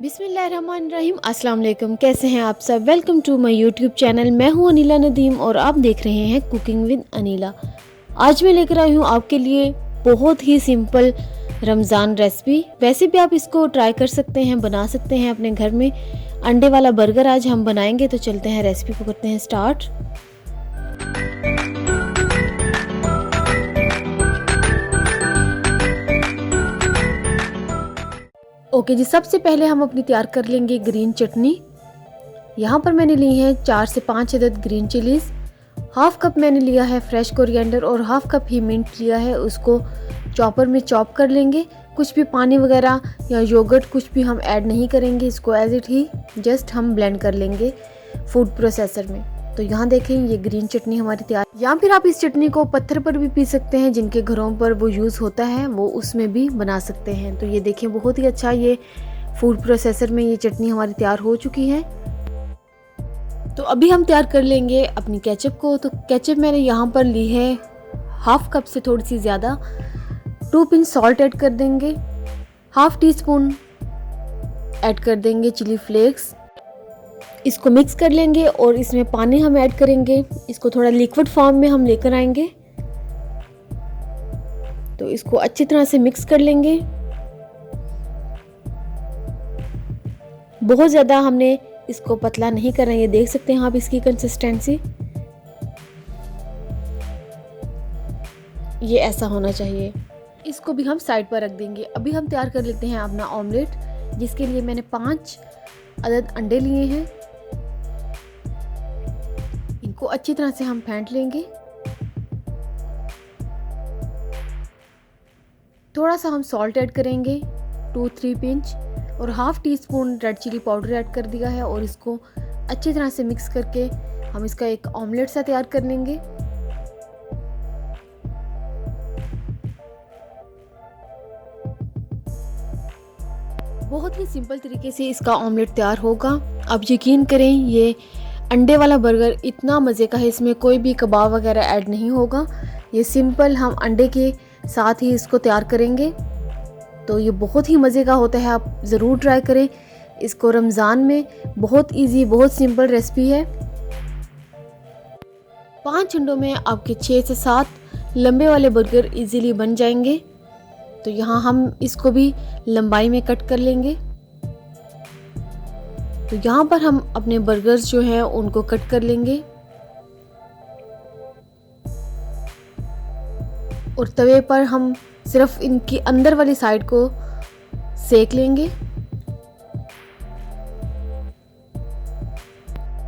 बिस्मिल्लाहिर्रहमानिर्रहीम। अस्सलाम वालेकुम। कैसे हैं आप सब? Welcome to my YouTube channel. मैं हूं अनीला नदीम और आप देख रहे हैं कुकिंग विद अनीला। आज मैं लेकर आई हूं आपके लिए बहुत ही सिंपल रमज़ान रेसिपी। वैसे भी आप इसको ट्राई कर सकते हैं, बना सकते हैं अपने घर में। अंडे वाला बर्गर आज हम बनाएंगे, तो चलते हैं रेसिपी को करते हैं स्टार्ट। ओके जी, सबसे पहले हम अपनी तैयार कर लेंगे ग्रीन चटनी। यहाँ पर मैंने ली है 4 से 5 अदद ग्रीन चिलीज़, हाफ कप मैंने लिया है फ्रेश कोरिएंडर और हाफ कप ही मिंट लिया है। उसको चॉपर में चॉप कर लेंगे। कुछ भी पानी वगैरह या योगर्ट कुछ भी हम ऐड नहीं करेंगे, इसको एज इट ही जस्ट हम ब्लेंड कर लेंगे फूड प्रोसेसर में। तो यहाँ देखें, ये ग्रीन चटनी हमारी तैयार। या फिर आप इस चटनी को पत्थर पर भी पी सकते हैं, जिनके घरों पर वो यूज़ होता है वो उसमें भी बना सकते हैं। तो ये देखें, बहुत ही अच्छा ये फूड प्रोसेसर में ये चटनी हमारी तैयार हो चुकी है। तो अभी हम तैयार कर लेंगे अपनी केचप को। तो केचप मैंने यहाँ पर ली है हाफ कप से थोड़ी सी ज़्यादा। 2 पिंच सॉल्ट ऐड कर देंगे, हाफ टी स्पून ऐड कर देंगे चिली फ्लेक्स। इसको मिक्स कर लेंगे और इसमें पानी हम ऐड करेंगे। इसको थोड़ा लिक्विड फॉर्म में हम लेकर आएंगे। तो इसको अच्छी तरह से मिक्स कर लेंगे। बहुत ज़्यादा हमने इसको पतला नहीं करना है, ये देख सकते हैं आप इसकी कंसिस्टेंसी, ये ऐसा होना चाहिए। इसको भी हम साइड पर रख देंगे। अभी हम तैयार कर लेते हैं अपना ऑमलेट, जिसके लिए मैंने 5 अदद अंडे लिए हैं। इनको अच्छी तरह से हम फेंट लेंगे। थोड़ा सा हम सॉल्ट ऐड करेंगे, 2-3 पिंच, और half teaspoon red chilli powder add कर दिया है। और इसको अच्छी तरह से मिक्स करके हम इसका एक ऑमलेट सा तैयार कर लेंगे। बहुत ही सिंपल तरीके से इसका ऑमलेट तैयार होगा। आप यकीन करें, ये अंडे वाला बर्गर इतना मज़े का है, इसमें कोई भी कबाब वगैरह ऐड नहीं होगा। ये सिंपल हम अंडे के साथ ही इसको तैयार करेंगे। तो ये बहुत ही मज़े का होता है, आप ज़रूर ट्राई करें इसको रमज़ान में। बहुत इजी, बहुत सिंपल रेसिपी है। 5 अंडों में आपके 6 से 7 लंबे वाले बर्गर इजीली बन जाएंगे। तो यहाँ हम इसको भी लंबाई में कट कर लेंगे। तो यहाँ पर हम अपने बर्गर्स जो हैं उनको कट कर लेंगे और तवे पर हम सिर्फ इनकी अंदर वाली साइड को सेक लेंगे।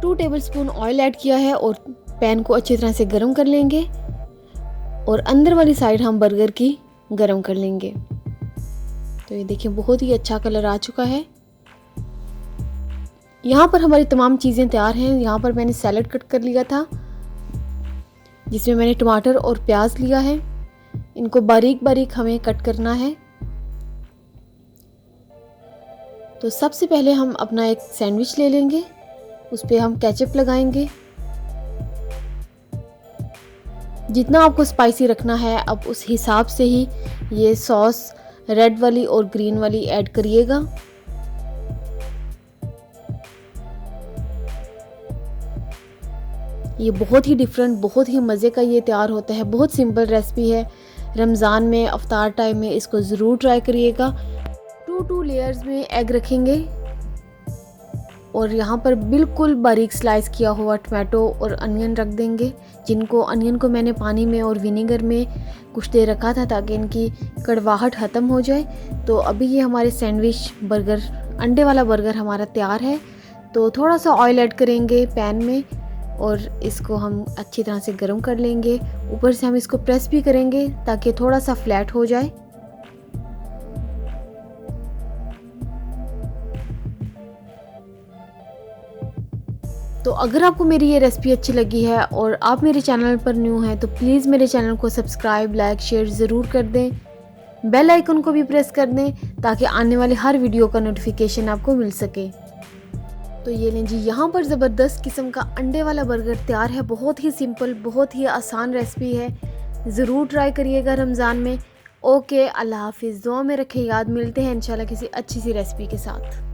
2 टेबलस्पून ऑयल ऐड किया है और पैन को अच्छी तरह से गर्म कर लेंगे और अंदर वाली साइड हम बर्गर की गर्म कर लेंगे। तो ये देखिए, बहुत ही अच्छा कलर आ चुका है। यहाँ पर हमारी तमाम चीज़ें तैयार हैं। यहाँ पर मैंने सैलड कट कर लिया था, जिसमें मैंने टमाटर और प्याज लिया है। इनको बारीक बारीक हमें कट करना है। तो सबसे पहले हम अपना एक सैंडविच ले लेंगे, उस पर हम केचप लगाएंगे। जितना आपको स्पाइसी रखना है, अब उस हिसाब से ही ये सॉस रेड वाली और ग्रीन वाली ऐड करिएगा। ये बहुत ही डिफरेंट, बहुत ही मज़े का ये तैयार होता है। बहुत सिंपल रेसिपी है। रमज़ान में अफ्तार टाइम में इसको ज़रूर ट्राई करिएगा। 2 लेयर्स में एग रखेंगे और यहाँ पर बिल्कुल बारीक स्लाइस किया हुआ टमाटो और अनियन रख देंगे, जिनको अनियन को मैंने पानी में और विनेगर में कुछ देर रखा था ताकि इनकी कड़वाहट ख़त्म हो जाए। तो अभी ये हमारे सैंडविच बर्गर, अंडे वाला बर्गर हमारा तैयार है। तो थोड़ा सा ऑयल ऐड करेंगे पैन में और इसको हम अच्छी तरह से गर्म कर लेंगे। ऊपर से हम इसको प्रेस भी करेंगे ताकि थोड़ा सा फ्लैट हो जाए। तो अगर आपको मेरी ये रेसिपी अच्छी लगी है और आप मेरे चैनल पर न्यू हैं, तो प्लीज़ मेरे चैनल को सब्सक्राइब, लाइक, शेयर ज़रूर कर दें। बेल आइकन को भी प्रेस कर दें ताकि आने वाले हर वीडियो का नोटिफिकेशन आपको मिल सके। तो ये लें जी, यहाँ पर ज़बरदस्त किस्म का अंडे वाला बर्गर तैयार है। बहुत ही सिंपल, बहुत ही आसान रेसिपी है। ज़रूर ट्राई करिएगा रमज़ान में। ओके, अल्लाह हाफिज़। दुआ में रखें याद। मिलते हैं इंशाल्लाह किसी अच्छी सी रेसिपी के साथ।